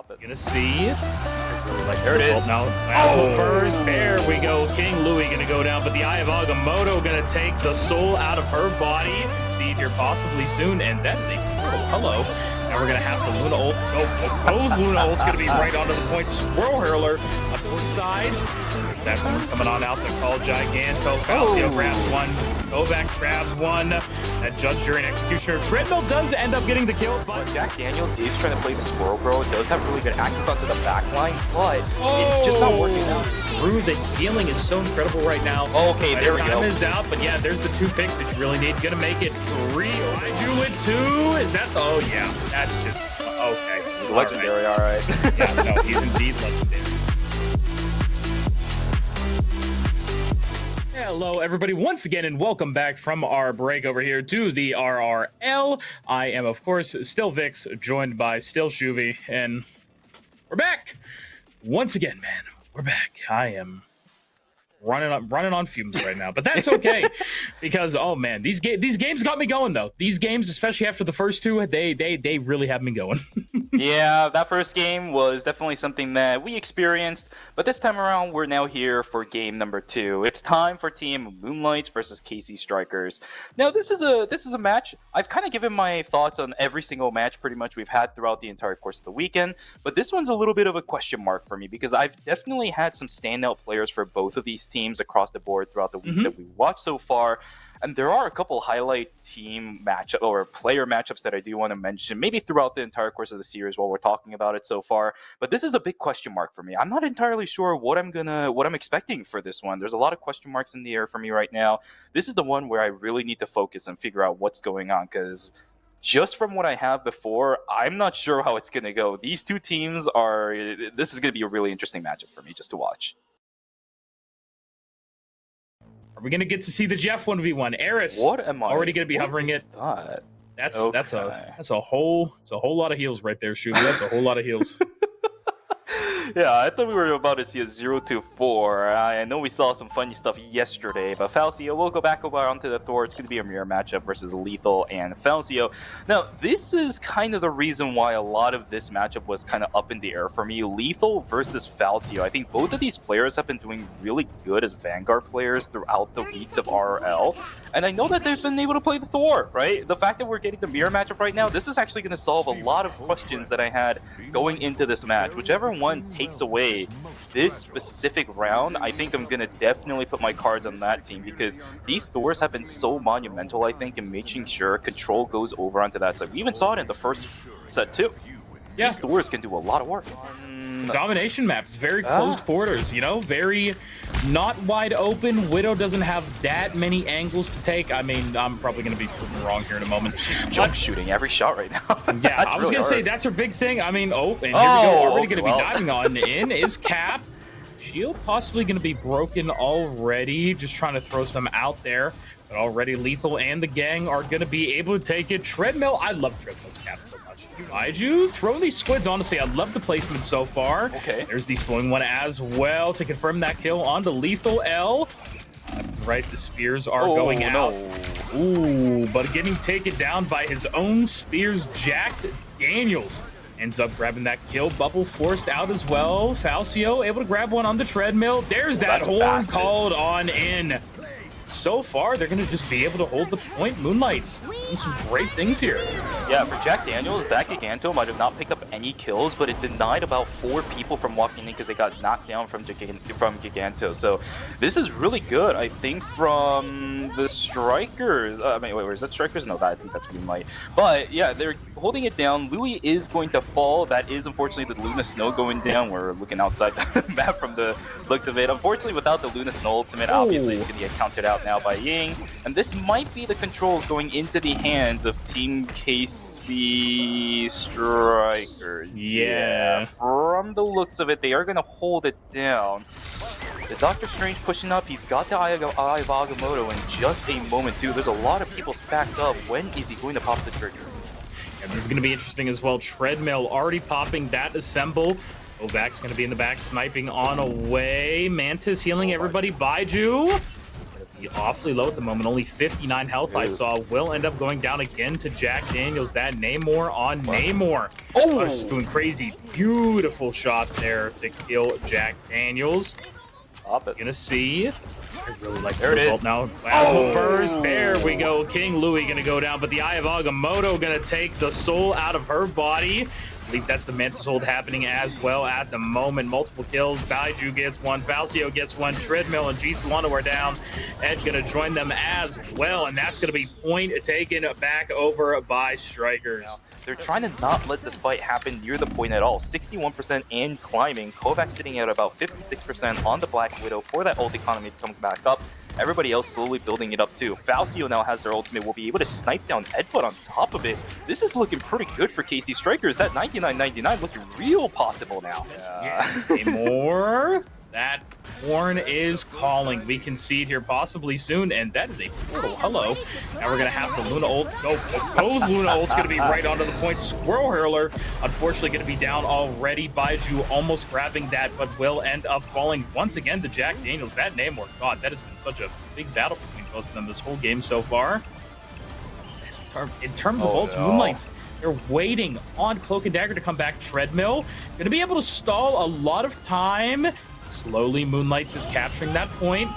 stop it. Gonna see. Like, there it is. Now, burst. There we go. King Louis gonna go down, but the Eye of Agamotto gonna take the soul out of her body. See here possibly soon, and that's a hello. Now we're gonna have the Luna ult. Both Luna ult's gonna be right onto the point. Swirl Hurler up both sides. There's that one coming on out to call Giganto. Falcio grabs one. Kovacs grabs one. That Judge during Executioner. Treadmill does end up getting the kill, but Jack Daniels is trying to play the Swirl Girl. It does have really good access onto the back line, but it's just not working out. Drew, the healing is so incredible right now. Okay, there we go. Time is out, but yeah, there's the 2 picks that you really need. Gonna make it 3. You with 2. Is that? Oh yeah, that's just okay. He's legendary, all right. Yeah, no, he's indeed legendary. Hello, everybody, once again, and welcome back from our break over here to the RRL. I am, of course, still Vix, joined by still Shuvy, and we're back once again, man. We're back. I am running on fumes right now, but that's okay because oh man, these games got me going though. These games, especially after the first 2, they really have me going. Yeah, that first game was definitely something that we experienced, but this time around we're now here for game number 2. It's time for Team Moonlights versus KC Strikers. Now this is a match. I've kind of given my thoughts on every single match pretty much we've had throughout the entire course of the weekend, but this one's a little bit of a question mark for me because I've definitely had some standout players for both of these teams across the board throughout the weeks that we watched so far. And there are a couple highlight team matchup or player matchups that I do want to mention, maybe throughout the entire course of the series while we're talking about it so far. But this is a big question mark for me. I'm not entirely sure what I'm expecting for this one. There's a lot of question marks in the air for me right now. This is the one where I really need to focus and figure out what's going on because just from what I have before, I'm not sure how it's going to go. These 2 teams this is going to be a really interesting matchup for me just to watch. Are we gonna get to see the Jeff 1v1? Eris, what am I already gonna be hovering it? That's a whole lot of heals right there, Shuvy. That's a whole lot of heals. Yeah, I thought we were about to see a 0-4. I know we saw some funny stuff yesterday, but Falcio, we'll go back over onto the Thor. It's going to be a mirror matchup versus Lethal and Falcio. Now, this is kind of the reason why a lot of this matchup was kind of up in the air for me. Lethal versus Falcio. I think both of these players have been doing really good as Vanguard players throughout the weeks of RRL. And I know that they've been able to play the Thor, right? The fact that we're getting the mirror matchup right now, this is actually going to solve a lot of questions that I had going into this match. Whichever one takes away this specific round, I think I'm going to definitely put my cards on that team because these Thors have been so monumental, I think, in making sure control goes over onto that side. We even saw it in the first set too. Yeah. These Thors can do a lot of work. Domination map. It's very closed quarters, you know, very not wide open. Widow doesn't have that many angles to take. I mean, I'm probably going to be proven wrong here in a moment. She's jump shooting every shot right now. Yeah, I was going to say that's her big thing. I mean, and here we go. Already going to be diving on in is Cap. Shield possibly going to be broken already. Just trying to throw some out there. But already Lethal and the gang are going to be able to take it. Treadmill, I love Treadmill's cap so much. Kaiju throwing these squids, honestly, I love the placement so far. Okay. There's the slowing one as well to confirm that kill on the Lethal L. Right, the spears are going out. Ooh, but getting taken down by his own spears. Jack Daniels ends up grabbing that kill. Bubble forced out as well. Falcio able to grab one on the Treadmill. There's that horn called on in. So far, they're going to just be able to hold the point. Moonlights doing some great things here. Yeah, for Jack Daniels, that Giganto might have not picked up any kills, but it denied about 4 people from walking in because they got knocked down from Giganto. So this is really good, I think, from the Strikers. Wait, is that Strikers? No, I think that's Moonlight. But yeah, they're holding it down. Louis is going to fall. That is, unfortunately, the Luna Snow going down. We're looking outside the map from the looks of it. Unfortunately, without the Luna Snow ultimate, obviously, it's going to get counted out now by Ying, and this might be the controls going into the hands of Team KC Strikers. Yeah. From the looks of it, they are going to hold it down. The Doctor Strange pushing up. He's got the Eye of Agamotto in just a moment too. There's a lot of people stacked up. When is he going to pop the trigger? Yeah, this is going to be interesting as well. Treadmill already popping that assemble. Kovacs going to be in the back sniping on away. Mantis healing everybody. Baiju. awfully low at the moment. Only 59 health I saw. Will end up going down again to Jack Daniels. That Namor on Namor. Oh, just going crazy. Beautiful shot there to kill Jack Daniels. Gonna see. I really like the result now. Wow, burst. There we go. King Louis gonna go down, but the Eye of Agamotto gonna take the soul out of her body. I believe that's the Mantis hold happening as well at the moment. Multiple kills. Baiju gets one. Falcio gets one. Treadmill and G Solano are down. Ed gonna join them as well, and that's gonna be point taken back over by Strikers. Now, they're trying to not let this fight happen near the point at all. 61% and climbing. Kovac sitting at about 56% on the Black Widow for that ult economy to come back up. Everybody else slowly building it up too. Falcio now has their ultimate, will be able to snipe down Headbutt on top of it. This is looking pretty good for KC Strikers. That 99.99 looking real possible now. More. That horn is calling. We can see it here possibly soon, and that is a portal. Hello. Now we're going to have the Luna ult. No, proposed Luna ult's going to be right onto the point. Squirrel Hurler, unfortunately, going to be down already. Baiju almost grabbing that, but will end up falling once again to Jack Daniels. That Namor, God, that has been such a big battle between both of them this whole game so far. In terms of ults, Moonlights, they're waiting on Cloak and Dagger to come back. Treadmill, going to be able to stall a lot of time. Slowly, Moonlights is capturing that point.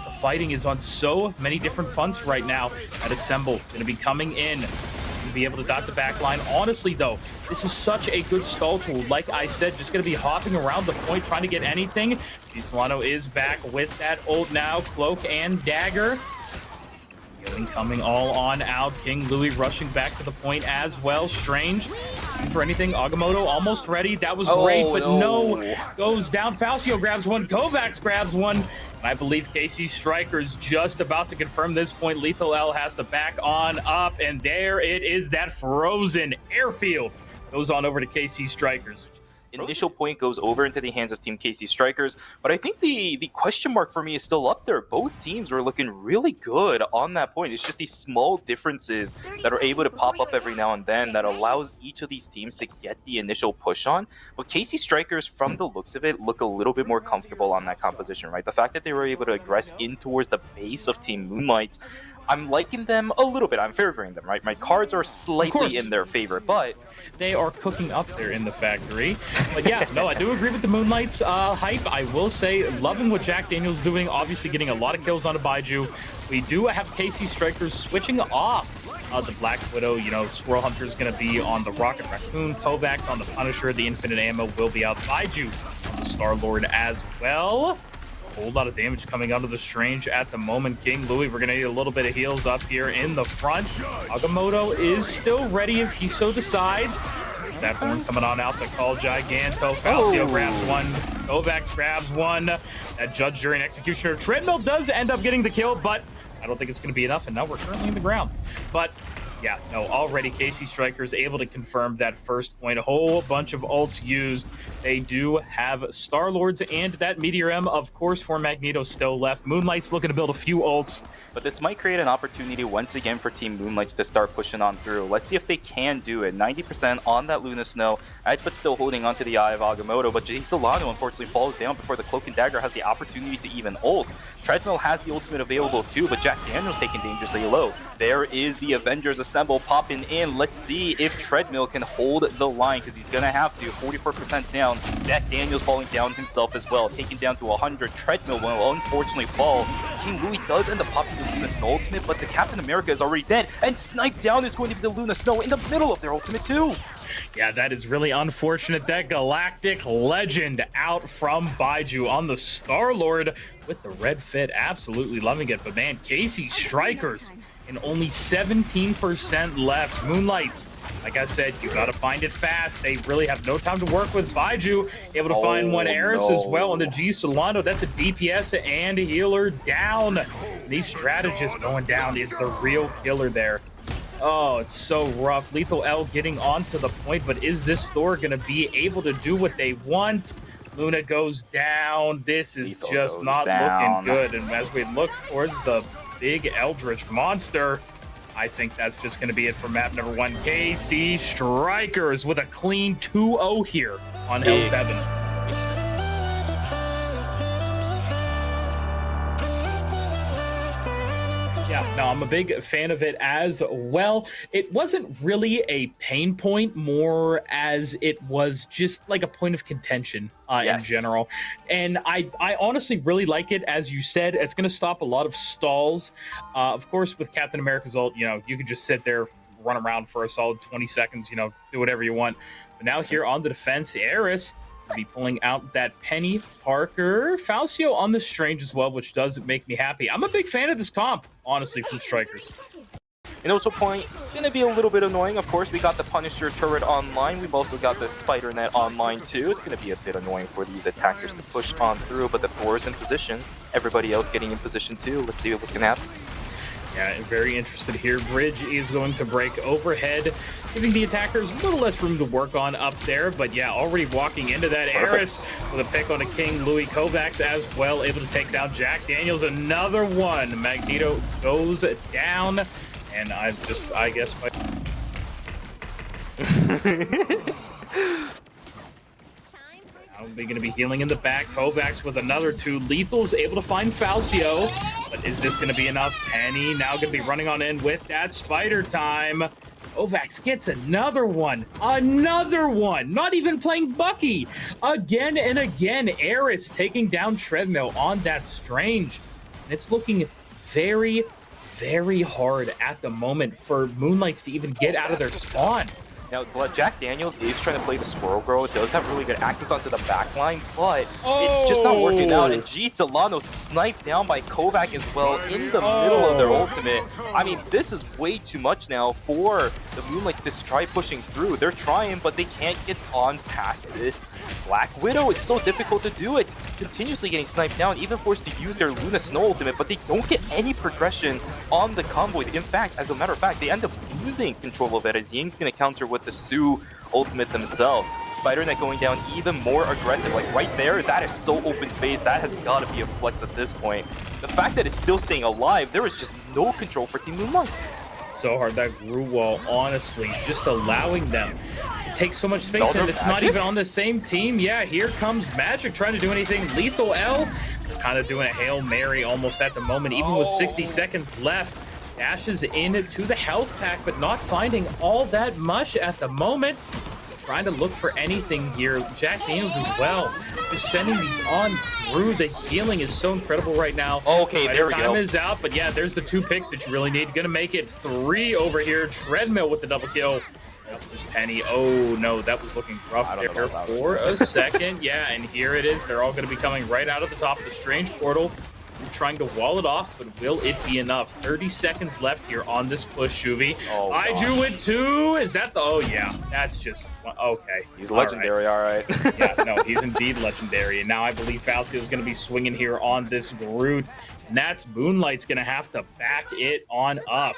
The fighting is on so many different fronts right now. That Assemble going to be coming in to be able to dot the back line. Honestly, though, this is such a good stall tool. Like I said, just going to be hopping around the point, trying to get anything. Solano is back with that ult now. Cloak and Dagger. Healing coming all on out. King Louis rushing back to the point as well. Strange. For anything, Agamotto almost ready. That was great, but no. Goes down. Falcio grabs one. Kovacs grabs one. And I believe KC Strikers just about to confirm this point. Lethal L has to back on up, and there it is. That frozen airfield goes on over to KC Strikers. Initial point goes over into the hands of Team KC Strikers, but I think the question mark for me is still up there. Both teams were looking really good on that point. It's just these small differences that are able to pop up every now and then that allows each of these teams to get the initial push on. But KC Strikers, from the looks of it, look a little bit more comfortable on that composition, right? The fact that they were able to aggress in towards the base of Team Moonlights, I'm liking them a little bit. I'm favoring them, right? My cards are slightly in their favor, but they are cooking up there in the factory. But yeah, no, I do agree with the Moonlights hype. I will say, loving what Jack Daniels doing. Obviously getting a lot of kills on a Baiju. We do have KC Strikers switching off the Black Widow. You know, Squirrel Hunter is going to be on the Rocket Raccoon. Kovacs on the Punisher. The Infinite Ammo will be out. Baiju on the Star-Lord as well. A whole lot of damage coming out of the Strange at the moment. King Louis, we're going to need a little bit of heals up here in the front. Agamotto is still ready if he so decides. There's that horn coming on out to call Giganto. Falcio grabs one. Kovacs grabs one. That Judge, Jury, and Executioner. Treadmill does end up getting the kill, but I don't think it's going to be enough, and now we're currently in the ground. But yeah, no, already KC Strikers able to confirm that first point. A whole bunch of ults used. They do have Star-Lords and that Meteor M, of course, for Magneto still left. Moonlight's looking to build a few ults. But this might create an opportunity once again for Team Moonlights to start pushing on through. Let's see if they can do it. 90% on that Luna Snow. Edput still holding onto the Eye of Agamotto, but J Solano unfortunately falls down before the Cloak and Dagger has the opportunity to even ult. Treadmill has the ultimate available too, but Jack Daniels taken dangerously low. There is the Avengers Assemble popping in. Let's see if Treadmill can hold the line, because he's going to have to. 44% down. Jack Daniels falling down himself as well, taken down to 100. Treadmill will unfortunately fall. King Louis does end up popping the Luna Snow ultimate, but the Captain America is already dead, and Snipe Down is going to be the Luna Snow in the middle of their ultimate too. Yeah, that is really unfortunate. That Galactic Legend out from Baiju on the Star-Lord with the red fit. Absolutely loving it. But man, KC Strikers and only 17% left. Moonlights, like I said, you gotta find it fast. They really have no time to work with. Baiju able to find one Eris as well on the G Solano. That's a DPS and a healer down. These strategists going down is the real killer there. Oh, it's so rough. Lethal L getting onto the point, but is this Thor going to be able to do what they want? Luna goes down. This is Lethal just not looking good. And as we look towards the big Eldritch monster, I think that's just going to be it for map number 1. KC Strikers with a clean 2-0 here on L7. Yeah, no, I'm a big fan of it as well. It wasn't really a pain point, more as it was just like a point of contention in general. And I honestly really like it. As you said, it's going to stop a lot of stalls. Of course, with Captain America's ult, you know, you can just sit there, run around for a solid 20 seconds, you know, do whatever you want. But now here on the defense, Eris be pulling out that Penny, Parker, Falcio on the Strange as well, which does make me happy. I'm a big fan of this comp, honestly, from Strikers. And also point, gonna be a little bit annoying. Of course, we got the Punisher turret online. We've also got the Spider Net online too. It's gonna be a bit annoying for these attackers to push on through, but the Thor is in position. Everybody else getting in position too. Let's see what we can have. Yeah, very interested here. Bridge is going to break overhead, giving the attackers a little less room to work on up there. But yeah, already walking into that. Eris with a pick on a King Louis. Kovacs as well, able to take down Jack Daniels. Another one. Magneto goes down. And I guess... We're going to be healing in the back. Kovacs with another 2 lethals, able to find Falcio. But is this going to be enough? Penny now going to be running on in with that spider time. Kovacs gets another one. Another one. Not even playing Bucky. Again and again, Eris taking down Treadmill on that Strange. And it's looking very, very hard at the moment for Moonlights to even get out of their spawn. Now, Jack Daniels is trying to play the Squirrel Girl. It does have really good access onto the backline, but it's just not working out. And G. Solano sniped down by Kovac as well in the middle of their ultimate. I mean, this is way too much now for the Moonlights to try pushing through. They're trying, but they can't get on past this Black Widow. It's so difficult to do it. Continuously getting sniped down, even forced to use their Luna Snow ultimate, but they don't get any progression on the convoy. In fact, as a matter of fact, they end up losing control of it as Ying's going to counter with the Sue ultimate themselves. Spider-Net going down even more aggressive. Like right there, that is so open space. That has got to be a flex at this point. The fact that it's still staying alive, there is just no control for Team Moonlights. So hard, that Groot wall, honestly, just allowing them to take so much space, and it's not even on the same team. Yeah, here comes Magic trying to do anything. Lethal L, kind of doing a Hail Mary almost at the moment, even with 60 seconds left. Dashes into the health pack, but not finding all that much at the moment. Trying to look for anything here. Jack Daniels as well. Just sending these on through. The healing is so incredible right now. Okay, there we go. Time is out, but yeah, there's the 2 picks that you really need. Gonna make it 3 over here. Treadmill with the double kill. That was Penny. Oh no, that was looking rough there for a second. Yeah, and here it is. They're all gonna be coming right out of the top of the Strange portal. Trying to wall it off, but will it be enough? 30 seconds left here on this push, Shuvi. Oh, Aiju with 2. Is that the... Oh, yeah. That's just... Okay. He's legendary, all right. Yeah, no, he's indeed legendary. And now I believe Falcio is going to be swinging here on this Groot. And that's Moonlight's going to have to back it on up.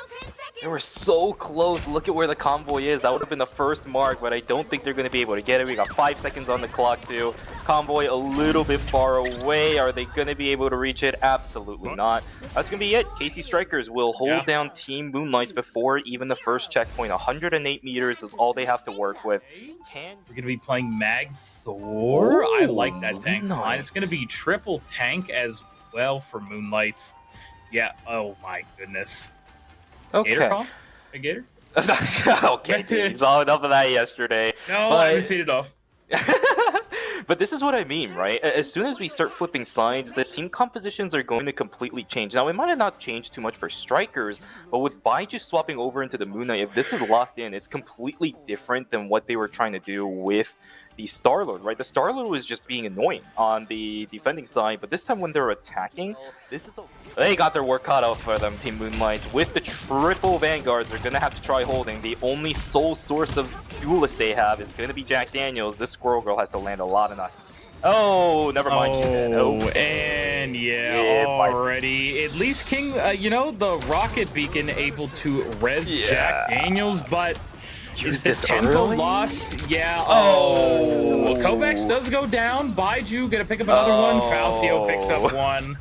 They were so close. Look at where the convoy is. That would have been the first mark, but I don't think they're going to be able to get it. We got 5 seconds on the clock, too. Convoy a little bit far away. Are they going to be able to reach it? Absolutely not. That's going to be it. KC Strikers will hold down Team Moonlights before even the first checkpoint. 108 meters is all they have to work with. We're going to be playing Mag Thor. I like that tank line. It's going to be triple tank as well for Moonlights. Yeah. Oh, my goodness. Okay. Gator call? A Gator? Okay, dude. We saw enough of that yesterday. No, I haven't seen it off. But this is what I mean, right? As soon as we start flipping sides, the team compositions are going to completely change. Now, it might have not changed too much for Strikers, but with Baiju swapping over into the Moon Knight, if this is locked in, it's completely different than what they were trying to do with the Star-Lord, right? The Star-Lord was just being annoying on the defending side, but this time when they're attacking, they got their work cut out for them, Team Moonlights. With the triple Vanguards, they're going to have to try holding. The only sole source of duelist they have is going to be Jack Daniels. This Squirrel Girl has to land a lot of nuts. Oh, never mind. She did. And yeah, already. At least King, you know, the rocket beacon able to res Jack Daniels, but use the this 10th loss. Yeah. Well, Kovacs does go down. Baiju gonna pick up another one. Falcio picks up one.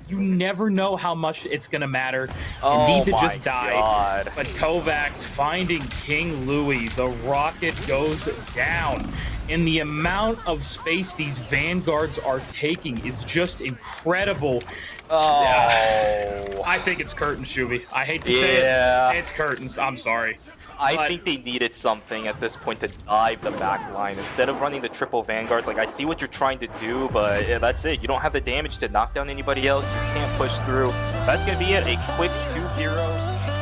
You never know how much it's gonna matter. You need to just die. But Kovacs finding King Louis. The rocket goes down. and the amount of space these vanguards are taking is just incredible. Oh. I think it's curtains, Shuby. I hate to say it. It's curtains. I'm sorry. I think they needed something at this point to dive the back line. Instead of running the triple vanguards, like, I see what you're trying to do, but yeah, that's it. You don't have the damage to knock down anybody else. You can't push through. That's going to be it. A quick 2-0.